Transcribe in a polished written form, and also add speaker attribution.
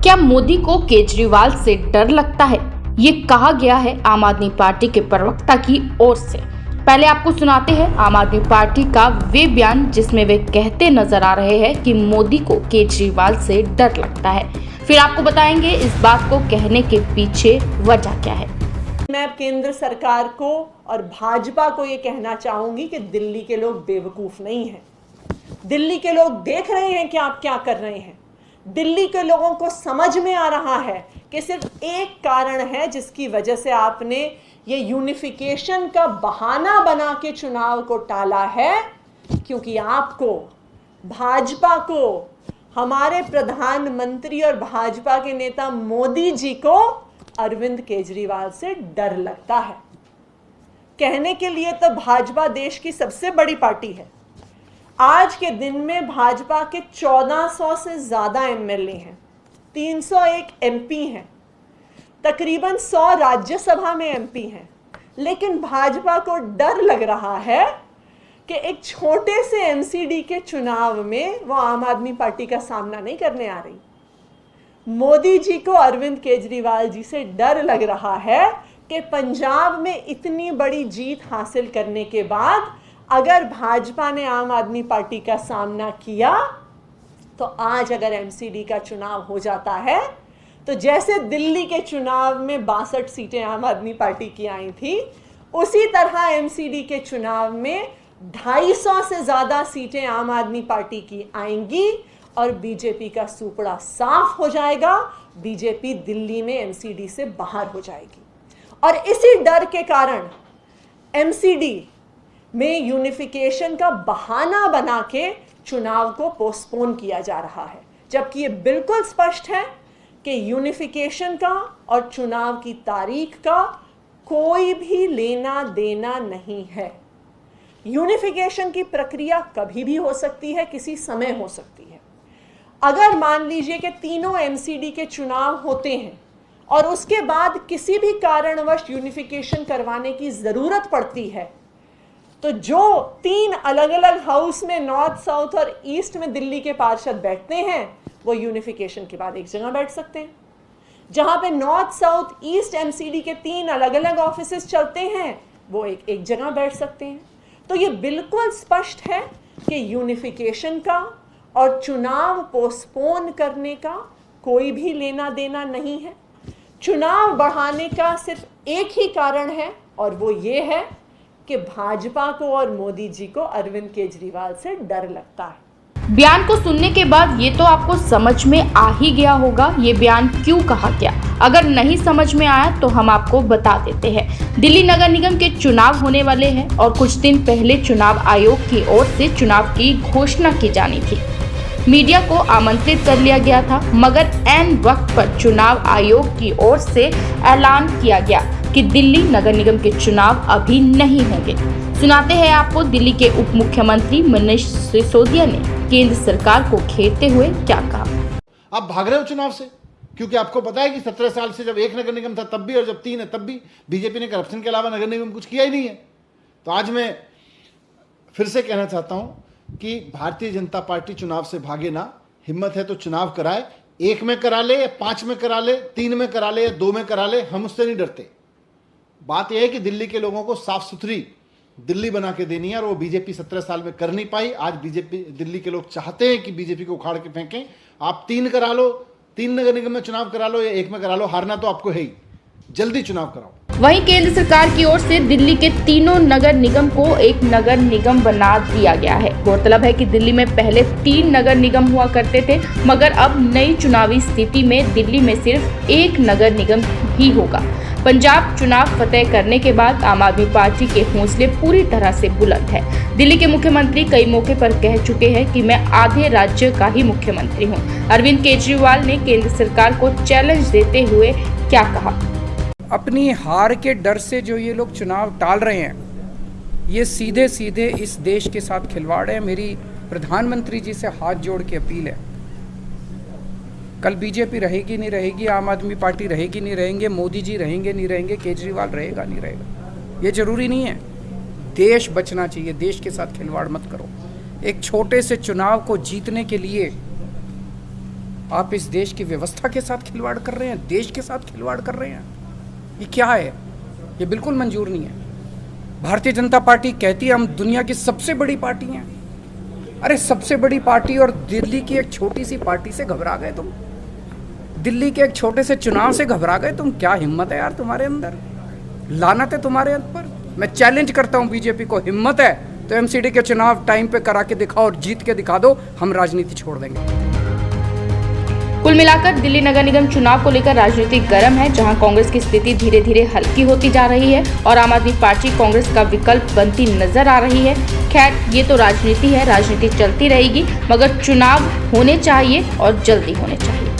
Speaker 1: क्या मोदी को केजरीवाल से डर लगता है? ये कहा गया है आम आदमी पार्टी के प्रवक्ता की ओर से। पहले आपको सुनाते हैं आम आदमी पार्टी का वे बयान जिसमें वे कहते नजर आ रहे हैं कि मोदी को केजरीवाल से डर लगता है। फिर आपको बताएंगे इस बात को कहने के पीछे वजह क्या है।
Speaker 2: मैं केंद्र सरकार को और भाजपा को ये कहना चाहूंगी कि दिल्ली के लोग बेवकूफ नहीं हैं। दिल्ली के लोग देख रहे हैं कि आप क्या कर रहे हैं। दिल्ली के लोगों को समझ में आ रहा है कि सिर्फ एक कारण है जिसकी वजह से आपने ये यूनिफिकेशन का बहाना बना के चुनाव को टाला है, क्योंकि आपको, भाजपा को, हमारे प्रधानमंत्री और भाजपा के नेता मोदी जी को अरविंद केजरीवाल से डर लगता है। कहने के लिए तो भाजपा देश की सबसे बड़ी पार्टी है। आज के दिन में भाजपा के 1400 से ज्यादा एमएलए हैं, 301 एमपी हैं, तकरीबन 100 राज्यसभा में एमपी हैं, लेकिन भाजपा को डर लग रहा है कि एक छोटे से एमसीडी के चुनाव में वो आम आदमी पार्टी का सामना नहीं करने आ रही। मोदी जी को अरविंद केजरीवाल जी से डर लग रहा है कि पंजाब में इतनी बड़ी जीत हासिल करने के बाद अगर भाजपा ने आम आदमी पार्टी का सामना किया तो आज अगर एमसीडी का चुनाव हो जाता है तो जैसे दिल्ली के चुनाव में 62 सीटें आम आदमी पार्टी की आई थी, उसी तरह एमसीडी के चुनाव में 250 से ज्यादा सीटें आम आदमी पार्टी की आएंगी और बीजेपी का सूपड़ा साफ हो जाएगा। बीजेपी दिल्ली में एमसीडी से बाहर हो जाएगी और इसी डर के कारण एमसीडी में यूनिफिकेशन का बहाना बना के चुनाव को पोस्टपोन किया जा रहा है, जबकि ये बिल्कुल स्पष्ट है कि यूनिफिकेशन का और चुनाव की तारीख का कोई भी लेना देना नहीं है। यूनिफिकेशन की प्रक्रिया कभी भी हो सकती है, किसी समय हो सकती है। अगर मान लीजिए कि तीनों एमसीडी के चुनाव होते हैं और उसके बाद किसी भी कारणवश यूनिफिकेशन करवाने की जरूरत पड़ती है, तो जो 3 अलग अलग हाउस में नॉर्थ, साउथ और ईस्ट में दिल्ली के पार्षद बैठते हैं वो यूनिफिकेशन के बाद एक जगह बैठ सकते हैं। जहां पे नॉर्थ, साउथ, ईस्ट एमसीडी के 3 अलग अलग ऑफिसेस चलते हैं वो एक जगह बैठ सकते हैं। तो ये बिल्कुल स्पष्ट है कि यूनिफिकेशन का और चुनाव पोस्टपोन करने का कोई भी लेना देना नहीं है। चुनाव बढ़ाने का सिर्फ एक ही कारण है और वो ये है कि भाजपा को और मोदी जी को अरविंद केजरीवाल से डर लगता है।
Speaker 1: बयान को सुनने के बाद ये तो आपको समझ में आ ही गया होगा ये बयान क्यों कहा गया। अगर नहीं समझ में आया तो हम आपको बता देते हैं। दिल्ली नगर निगम के चुनाव होने वाले हैं और कुछ दिन पहले चुनाव आयोग की ओर से चुनाव की घोषणा की जानी थी। मीडिया को आमंत्रित कर लिया गया था, मगर ऐन वक्त पर चुनाव आयोग की ओर से ऐलान किया गया कि दिल्ली नगर निगम के चुनाव अभी नहीं होंगे। सुनाते हैं आपको दिल्ली के उप मुख्यमंत्री मनीष सिसोदिया ने केंद्र सरकार को घेरते हुए क्या कहा।
Speaker 3: आप भाग रहे हो चुनाव से, क्योंकि आपको पता है कि 17 साल से जब एक नगर निगम था तब भी और जब 3 है तब भी बीजेपी ने करप्शन के अलावा नगर निगम कुछ किया ही नहीं है। तो आज मैं फिर से कहना चाहता हूं कि भारतीय जनता पार्टी चुनाव से भागे ना। हिम्मत है तो चुनाव कराए, 1 में करा ले या 5 में करा ले, 3 में करा ले या 2 में करा ले, हम उससे नहीं डरते। बात यह है कि दिल्ली के लोगों को साफ सुथरी दिल्ली बना के देनी है और वो बीजेपी 17 साल में कर नहीं पाई। आज बीजेपी, दिल्ली के लोग चाहते हैं कि बीजेपी को उखाड़ के फेंकें। आप 3 करा लो, 3 नगर निगम में चुनाव करा लो या 1 में करा लो, हारना तो आपको है ही। जल्दी चुनाव कराओ।
Speaker 1: वहीं केंद्र सरकार की ओर से दिल्ली के तीनों नगर निगम को एक नगर निगम बना दिया गया है। गौरतलब है कि दिल्ली में पहले 3 नगर निगम हुआ करते थे, मगर अब नई चुनावी स्थिति में दिल्ली में सिर्फ 1 नगर निगम ही होगा। पंजाब चुनाव फतेह करने के बाद आम आदमी पार्टी के हौसले पूरी तरह से बुलंद है। दिल्ली के मुख्यमंत्री कई मौके पर कह चुके हैं कि मैं आधे राज्य का ही मुख्यमंत्री हूं। अरविंद केजरीवाल ने केंद्र सरकार को चैलेंज देते हुए क्या कहा।
Speaker 4: अपनी हार के डर से जो ये लोग चुनाव टाल रहे हैं, ये सीधे सीधे इस देश के साथ खिलवाड़ है। मेरी प्रधानमंत्री जी से हाथ जोड़ के अपील है, कल बीजेपी रहेगी नहीं रहेगी, आम आदमी पार्टी रहेगी नहीं रहेंगे, मोदी जी रहेंगे नहीं रहेंगे, केजरीवाल रहेगा नहीं रहेगा, ये जरूरी नहीं है। देश बचना चाहिए, देश के साथ खिलवाड़ मत करो। एक छोटे से चुनाव को जीतने के लिए आप इस देश की व्यवस्था के साथ खिलवाड़ कर रहे हैं, देश के साथ खिलवाड़ कर रहे हैं। ये क्या है? ये बिल्कुल मंजूर नहीं है। भारतीय जनता पार्टी कहती है हम दुनिया की सबसे बड़ी पार्टी हैं। अरे सबसे बड़ी पार्टी और दिल्ली की एक छोटी सी पार्टी से घबरा गए तुम? दिल्ली के एक छोटे से चुनाव से घबरा गए तुम? क्या हिम्मत है यार तुम्हारे अंदर, लानत है तुम्हारे ऊपर। मैं चैलेंज करता हूं बीजेपी को, हिम्मत है तो एमसीडी के चुनाव टाइम पे करा के दिखाओ और जीत के दिखा दो, हम राजनीति छोड़ देंगे।
Speaker 1: कुल मिलाकर दिल्ली नगर निगम चुनाव को लेकर राजनीति गर्म है, जहां कांग्रेस की स्थिति धीरे धीरे हल्की होती जा रही है और आम आदमी पार्टी कांग्रेस का विकल्प बनती नजर आ रही है। खैर, ये तो राजनीति है, राजनीति चलती रहेगी, मगर चुनाव होने चाहिए और जल्दी होने चाहिए।